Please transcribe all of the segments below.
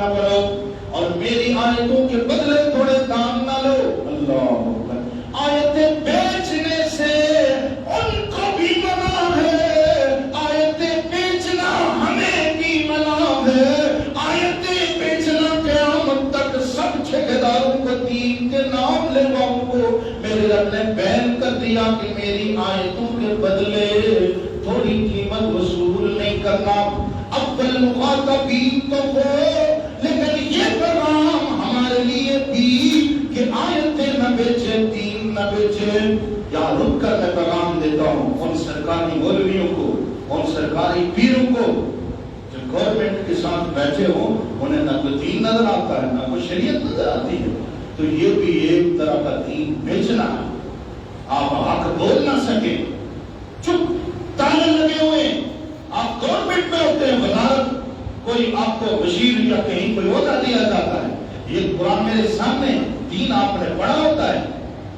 نہ بڑھو اور میری آیتوں کے بدلے تھوڑے دام نہ لو. اللہ آیتیں بیچنے سے ان کو بھی منع ہے, آیتیں بیچنا ہمیں بھی منع ہے. آیتیں بیچنا قیامت تک سب ٹھیکیداروں کو دین کے نام لیواؤں کو میرے رب نے بیان کر دیا کہ میری آیتوں کے بدلے تھوڑی قیمت وصول نہیں کرنا. اول مخاطبین تو ہو, لیکن یہ پیغام ہمارے لیے بھی کہ آیتیں نہ بیچے, دین نہ بیچے. یا رک کر میں پیغام دیتا ہوں ان سرکاری مولویوں کو, ان سرکاری پیروں کو جو گورنمنٹ کے ساتھ بیٹھے ہوں, انہیں نہ کوئی دین نظر آتا ہے نہ کوئی شریعت نظر آتی ہے, تو یہ بھی ایک طرح کا دین بیچنا ہے. آپ حق بول نہ سکیں, چپ تالے لگے ہوئے, آپ گورنمنٹ میں ہوتے ہیں, وزارت کوئی آپ کو وزیر یا کہیں کوئی عہدہ دیا جاتا ہے. یہ قرآن میرے سامنے, دین آپ نے پڑھا ہوتا ہے.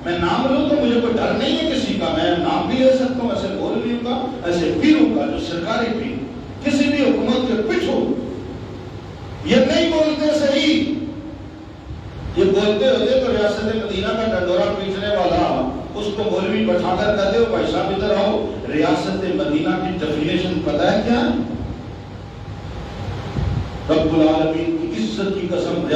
میں نام لوں تو مجھے کوئی ڈر نہیں ہے کسی کا, میں نام بھی لے سکتا ہوں, ایسے مولویوں کا, ایسے پیروں کا جو سرکاری پیر کسی بھی حکومت کے پچھو یہ نہیں بولتے صحیح. یہ بولتے ہوتے تو ریاست مدینہ کا ڈنڈورا پیٹنے والا اس کو مولوی بٹھا کر کہتے ہو بھائی صاحب ادھر آؤ, ریاست مدینہ کی ڈیفینیشن پتہ ہے کیا ہے؟ رب العالمین کی عزت کی قسم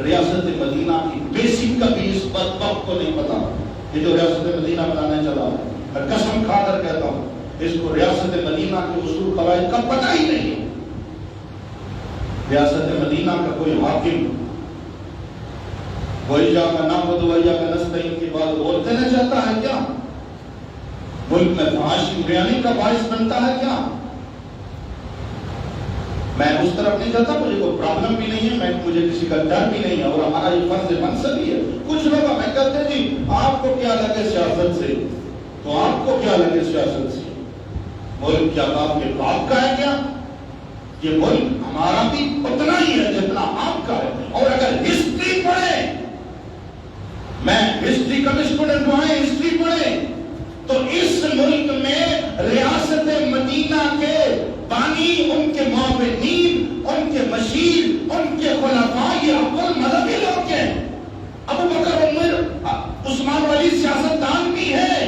ریاست مدینہ کی بیسک کا بھی اس بدبخت کو نہیں پتا. یہ جو ریاست مدینہ بنانے چلا ہے, میں قسم کھا کر کہتا ہوں اس کو ریاست مدینہ کے اصول قواعد کا پتہ ہی نہیں. ریاست مدینہ کا کوئی حاکم وہی جا کا نام بدویا کا نستعین کی بات بولتے نہ چاہتا ہے کیا؟ ملک میں فحاشی بریانی کا باعث بنتا ہے کیا؟ میں اس طرف نہیں جاتا, مجھے کوئی پرابلم بھی نہیں ہے, مجھے کسی کا ڈر بھی نہیں ہے, اور ہمارا یہ فرض منصب ہی ہے. کچھ لوگ ہمیں کہتے ہیں جی آپ کو کیا لگے سیاست سے, تو آپ کو کیا لگے سیاست سے, ملک کیا آپ کے باپ کا ہے کیا؟ یہ ملک ہمارا بھی اتنا ہی ہے جتنا آپ کا ہے. اور اگر ہسٹری پڑھیں, میں ہسٹری کا اسٹوڈنٹ ہوں, ہسٹری پڑھیں, تو اس ملک میں ریاست مدینہ کے بانی, ان کے معاونین, ان کے مشیر, ان کے خلفاء, یہ اول مذہبی لوگ ہیں. ابو بکر, عمر, عثمان والی سیاستدان بھی ہیں,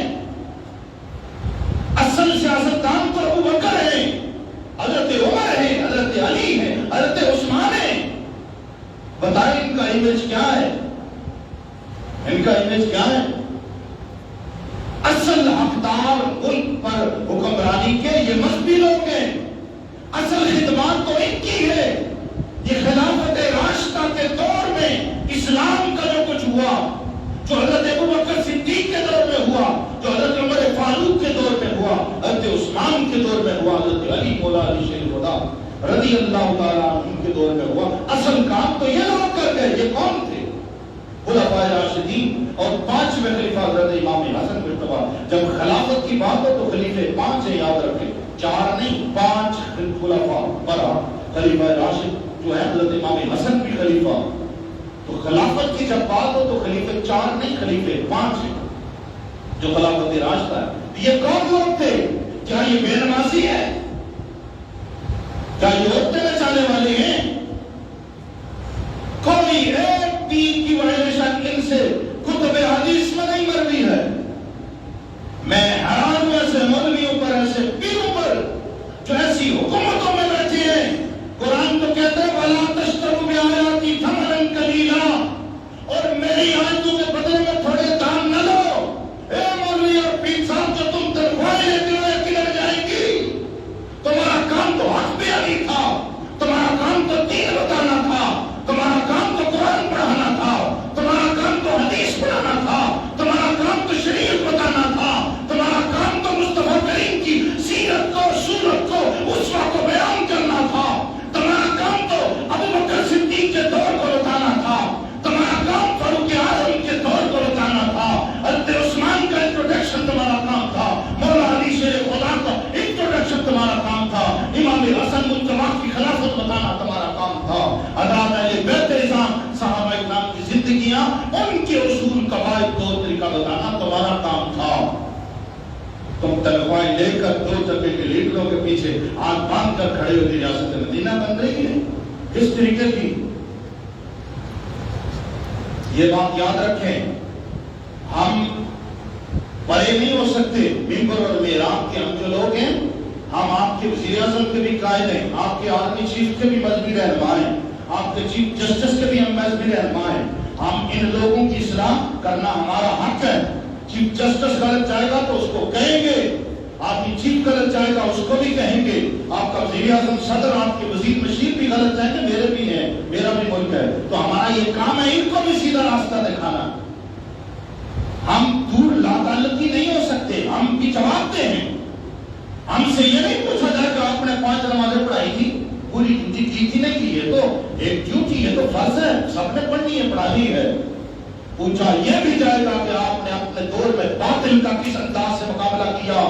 اصل سیاستدان تو ابو بکر ہیں, حضرت عمر ہیں, حضرت علی ہیں, حضرت عثمان ہیں. بتائیں ان کا امیج کیا ہے, ان کا امیج کیا ہے؟ اصل حقدار ملک پر حکمرانی کے یہ مذہبی لوگ ہیں. اصل خدمات تو ان کی ہے. یہ خلافت راشدہ کے دور میں اسلام کا جو کچھ ہوا, جو حضرت ابوبکر صدیق کے دور میں ہوا, جو حضرت عمر فاروق کے دور میں ہوا, حضرت عثمان کے دور میں ہوا, حضرت علی مولا علی شریف خدا رضی اللہ تعالیٰ عنہ کے دور میں ہوا, اصل کام تو یہ لوگ کر گئے. یہ کون تھے؟ خلفائے راشدین اور 5ویں خلیفہ حضرت امام حسن مرتضیٰ. جب خلافت کی بات ہو تو خلیفے 5 ہیں, یاد رکھیں, 4 نہیں, 5 خلفاء برا. خلیفہ راشد جو ہے حضرت امام حسن بھی خلیفہ. تو خلافت کی جب بات ہو تو خلیفے 4 نہیں, خلیفے 5 ہیں جو خلافت راشدہ ہے. یہ کون لوگ تھے؟ کیا یہ بے نمازی ہے؟ کیا یہ عورتیں نچانے والے ہیں؟ کوئی ایک دین کی وائلیشن ان سے کتب حدیث میں نہیں مروی ہے. میں حیران ہوں ایسے مولویوں پر, ایسے پیروں پر جو ایسی حکومتوں میں بیٹھے ہیں. قرآن تو کہتا ہے وَلَا تَشْتَرُوا بِآيَاتِي ثَمَنًا قَلِيلًا, اور میری آیتوں کے بدلے میں تھوڑے دام نہ لو. اے مولوی اور پیر صاحب, جو تم تنخواہیں لیتے ہو کدھر جائے گی؟ تمہارا کام تو حق بیانی تھا, تمہارا کام تو دین بتانا تھا, تمہارا کام تو قرآن پڑھانا تھا, تمہارا کام تو حدیث پڑھانا تھا, تمہارا کام تو شریعت بتانا تھا, تمہارا کام تو مصطفیٰ کریم کی سیرت کو, سورت کو, اسوہ کو بیان کرنا تھا, تمہارا کام تو ابوبکر صدیق کے دور کو بتانا تھا, تمہارا کام فاروق اعظم کے دور کو بتانا تھا, حضرت عثمان کا انٹروڈکشن تمہارا کام تھا, مولا علی شیر خدا کا انٹروڈکشن تمہارا کام تھا, امام حسن مجتبی کی خلافت بتانا تمہارا کام تھا. حضرات اہل بیت رضوان صحابہ اکرام کی زندگیاں, ان کے اصول قواعد طور طریقہ بتانا تمہارا کام تھا. تم تنخواہیں لے کر 2 طبقے کے لیڈروں کے پیچھے آنکھ باندھ کر کھڑے ہوتی ریاست مدینہ بن رہی ہے. کس طریقے کی؟ یہ بات یاد رکھیں، ہم بڑے نہیں ہو سکتے ممبر اور میراب کے ہم جو لوگ ہیں، ہم آپ کے وزیر اعظم کے بھی قائد ہیں، آپ کے آرمی چیف کے بھی مذہبی رہنما ہیں، آپ کے چیف جسٹس کے بھی ہم مذہبی رہنما ہیں، ہم ان لوگوں کی اصلاح کرنا ہمارا حق ہے۔ چیف جسٹس غلط جائے گا تو اس کو کہیں گے، آرمی چیف غلط جائے گا اس کو بھی کہیں گے، آپ کا وزیر اعظم صدر آپ کے وزیر مشیر بھی غلط جائیں گے، میرے بھی ہیں، میرا بھی ملک ہے، تو ہمارا یہ کام ہے ان کو بھی سیدھا راستہ دکھانا۔ ہم دور لاتعلقی نہیں ہو سکتے، ہم بھی جواب دیں ہیں۔ ہم سے یہ نہیں پوچھا جائے کہ آپ نے 5 نمازیں پڑھائی تھی، پوری ڈیوٹی کی تھی نہیں کی، یہ تو ایک ڈیوٹی، یہ تو فرض ہے، سب نے پڑھنی ہے، پڑھانی ہے۔ پوچھا یہ بھی جائے گا کہ آپ نے اپنے دور میں باطل کا کس انداز سے مقابلہ کیا۔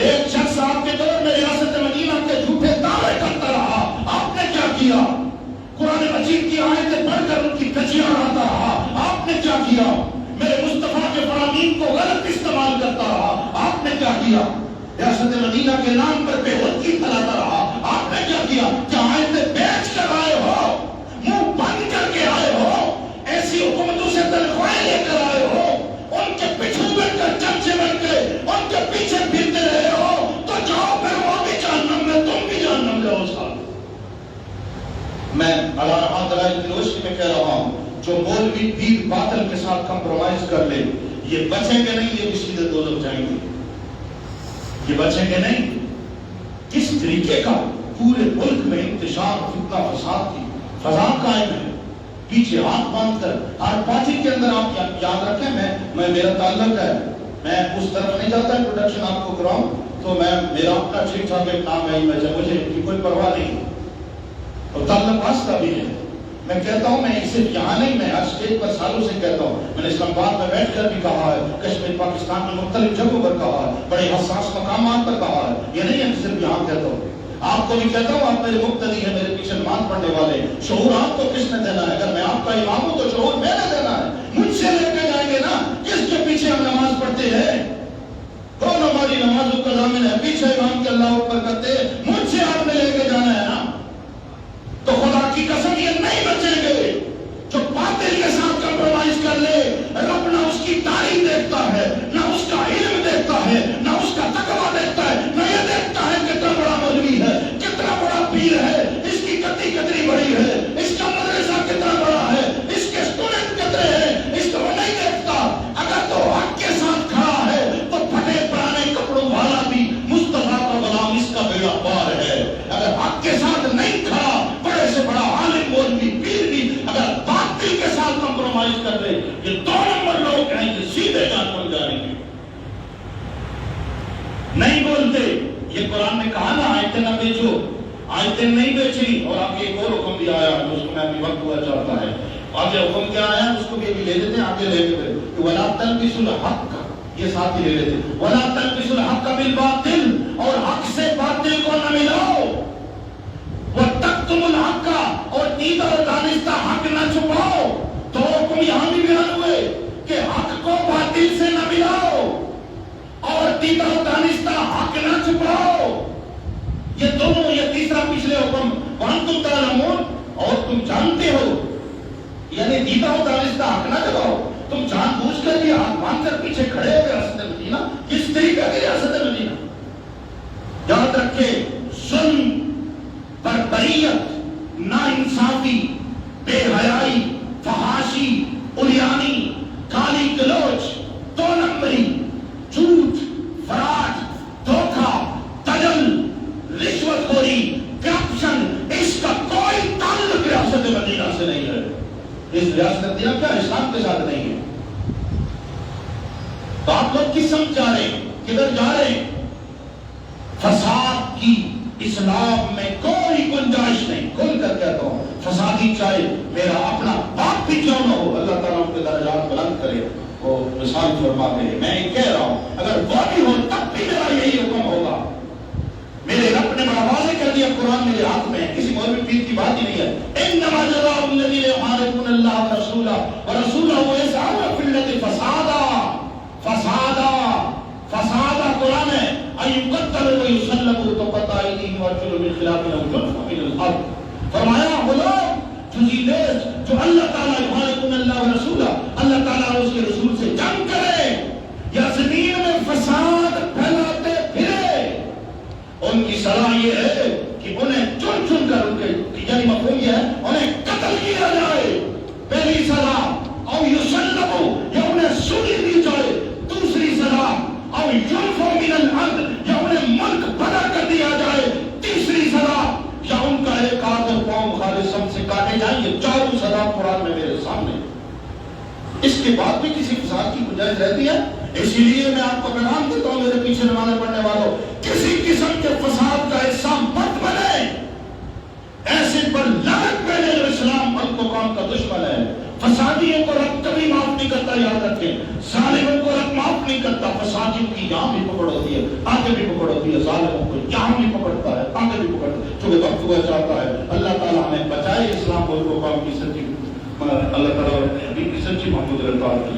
ایک شخص آپ کے دور میں ریاست مدینہ کے جھوٹے دعوے کرتا رہا، آپ نے کیا کیا؟ قرآن مجید کی آیتیں پڑھ کر ان کی کچیاں اڑاتا رہا، آپ نے کیا کیا؟ میرے مصطفیٰ کے فرامین کو غلط استعمال کرتا رہا، آپ نے کیا کیا؟ ریاست مدینہ کے نام پر بے حدگی پھیلاتا رہا، آپ نے کیا کیا؟ کیا آیتیں بیچ کر آئے ہو، منہ بند کر کے آئے ہو، ایسی حکومتوں سے تنخواہیں لے کر آئے ہو، ان کے پچھو بن کر چمچے بن کے ان کے پیچھے پھرتے رہے ہو، تو جاؤ پھر وہ بھی جہنم میں، تم بھی جہنم جاؤ ساتھ۔ میں اللہ دلائل کی روشنی میں کہہ رہا ہوں، جو مولوی پیر باطل کے ساتھ کمپرومائز کر لے، یہ بچیں گے نہیں، یہ بھی سیدھے دوزخ جائیں گے، یہ بچیں گے نہیں۔ کس طریقے کا پورے ملک میں انتشار فتنہ فساد کی فضا قائم ہے، پیچھے ہاتھ باندھ کر ہر پارٹی کے اندر۔ آپ یاد رکھیں، میں میرا تعلق ہے، میں اس طرف نہیں جاتا انٹروڈکشن آپ کو کراؤں، تو میرا اپنا ٹھیک ٹھاک ایک نام ہے، مجھے ان کی کوئی پرواہ نہیں، اور تعلق واسطہ بھی ہے۔ میں کہتا ہوں، میں صرف یہاں نہیں، میں ہر اسٹیج پر سالوں سے کہتا ہوں، میں نے اسلام آباد میں بیٹھ کر بھی کہا ہے، کشمیر پاکستان میں مختلف جگہوں پر کہا ہے، بڑے حساس مقامات پر کہا ہے، یہ نہیں ہے کہ صرف یہاں کہتا ہوں، آپ کو بھی کہتا ہوں، آپ میرے مقتدی ہیں، میرے پیچھے نماز پڑھنے والے، شعور آپ کو کس نے دینا ہے؟ اگر میں آپ کا امام ہوں تو شعور میں نے دینا ہے، مجھ سے لے کے جائیں گے نا، کس کے پیچھے ہم نماز پڑھتے ہیں؟ کون ہماری نمازوں کا ضامن ہے؟ پیچھے امام کے اللہ اکبر کرتے ہیں، مجھ سے آپ نے لے کے جانا ہے نا، تو خدا کی قسم یہ نہیں بچیں گے۔ جو باطل کے ساتھ کمپرومائز کر لے، رب نہ اس کی تعریف دیکھتا ہے، نہ اس کا علم دیکھتا ہے، نہ اس کا تقویٰ دیکھتا ہے، نہ یہ دیکھتا ہے کتنا بڑا مولوی ہے، کتنا بڑا پیر ہے، اس کی کتنی کتنی بڑی ہے، اس کا مدرسہ کتنا بڑا ہے، اس کے اسٹوڈنٹ کتنے ہیں، اس کو نہیں دیکھتا۔ اگر تو حق کے ساتھ کھڑا ہے تو پھٹے پرانے کپڑوں والا بھی مصطفیٰ کا غلام، اس کا بیڑا پار ہے۔ اگر حق کے ساتھ نہیں کھڑا، بڑے سے بڑا عالم مولوی پیر بھی اگر باطل کے ساتھ کمپرومائز کر لے، یہ 2 نمبر لوگ ہیں، یہ سیدھے جہنم جائیں گے۔ نہیں بولتے، یہ قرآن نے کہا نا، آیتیں نہ بیچو، آیتیں نہیں بیچی۔ اور آگے ایک اور حکم بھی آیا ہے، اس کو میں ابھی وقت ہوا چاہتا ہے، آگے حکم کیا آیا اس کو بھی ابھی لے لیتے ہیں، آگے لے لیتے ہیں کہ وَلَا تَلْبِسُوا الْحَقَّ، یہ ساتھ ہی لے لیتے ہیں، وَلَا تَلْبِسُوا الْحَقَّ بِالْبَاطِلِ، اور حق سے باطل کو نہ ملاؤ، وَتَكْتُمُوا الْحَقَّ، اور دیدہ اور دانستہ حق نہ چھپاؤ۔ تو حکم یہاں بھی بیان ہوئے کہ حق کو باطل سے نہ ملاؤ، اور دیدہ اور دانستہ حق نہ چھپاؤ۔ یہ دونوں، یہ تیسرا پچھلے حکم، وَأَنْتُمْ تَعْلَمُونَ، اور تم جانتے ہو، یعنی دیدہ اور دانستہ حق نہ چھپاؤ، تم جان بوجھ کر بھی ہاتھ باندھ کر پیچھے کھڑے ہو گئے ریاست مدینہ، کس طریقے کی ریاست مدینہ؟ یاد رکھے، ظلم، بربریت، ناانصافی، بے حیائی، فحاشی، عریانی، گالی گلوچ، 2 نمبری، جھوٹ، فراڈ، دھوکہ، تجل، رشوت خوری، کرپشن، اس کا کوئی تعلق ریاست مدینہ سے نہیں ہے۔ اس ریاست مدینہ کیا اسلام کے ساتھ نہیں ہے؟ تو آپ لوگ کس سمجھ جا رہے ہیں، کدھر جا رہے ہیں؟ فساد کی اسلام میں کوئی گنجائش نہیں، کھل کر کہتا ہوں، فسادی چاہے میرا اپنا باپ بھی کیوں نہ ہو، اللہ تعالیٰ ان کے درجات بلند کرے، وہ مثال فرماتے ہیں۔ میں یہ کہہ رہا ہوں، اگر وہ بھی ہو تب بھی میرا یہی حکم ہوگا۔ میرے رب نے بڑا واضح کر دیا، قرآن میرے ہاتھ میں ہے، کسی مولوی پیر کی بات ہی نہیں ہے۔ انما جزاء الذین یحاربون اللہ ورسولہ ورسولہ ویسعون فی الارض فسادا قرآن ہے، ان یقتلوا ویصلبوا تقطع ایدیہم وارجلہم من خلاف او ينفوا من الارض۔ فرمایا غلام جو اللہ تعالیٰ یحاربون اللہ و رسولہ، اللہ تعالیٰ اور اس کے رسول سے جنگ کرے یا زمین میں فساد پھیلاتے پھرے، ان کی صلاح یہ ہے کہ انہیں چن چن کر ان کے یعنی مفہوم یہ ہے انہیں قتل کیا جائے، پہلی صلاح، اور یسلبوا یا انہیں سولی دی جائے، دوسری صلاح، اور ینفوا من الارض یا انہیں ملک بنا کر دیا جائے، تیسری صلاح، یا ان کا ایک ہاتھ اور پاؤں خالصم سے کاٹے جائیں۔ یہ چاروں صلاح قرآن میں میرے سامنے، اس کے بعد بھی کسی فساد کی گنجائش رہتی ہے؟ اسی لیے میں آپ کو پیغام دیتا ہوں میرے پیچھے نمازیں پڑھنے والوں، کسی قسم کے فساد کا حصہ مت بنے، ایسے پر لعنت پہ جو اسلام ملک و قوم کا دشمن ہے۔ فسادیوں کو رب کبھی معاف نہیں کرتا، یاد رکھیں، ظالموں کو رب معاف نہیں کرتا۔ فسادیوں کی یہاں بھی پکڑ ہوتی ہے، آگے بھی پکڑ ہوتی ہے، ظالموں کو یہاں بھی پکڑتا ہے، آگے بھی پکڑتا ہے، چونکہ وقت ہوا چاہتا ہے۔ اللہ تعالیٰ ہمیں بچائے، اسلام ملک و قوم کی سچی، اللہ تعالیٰ کی سچی محمود رضا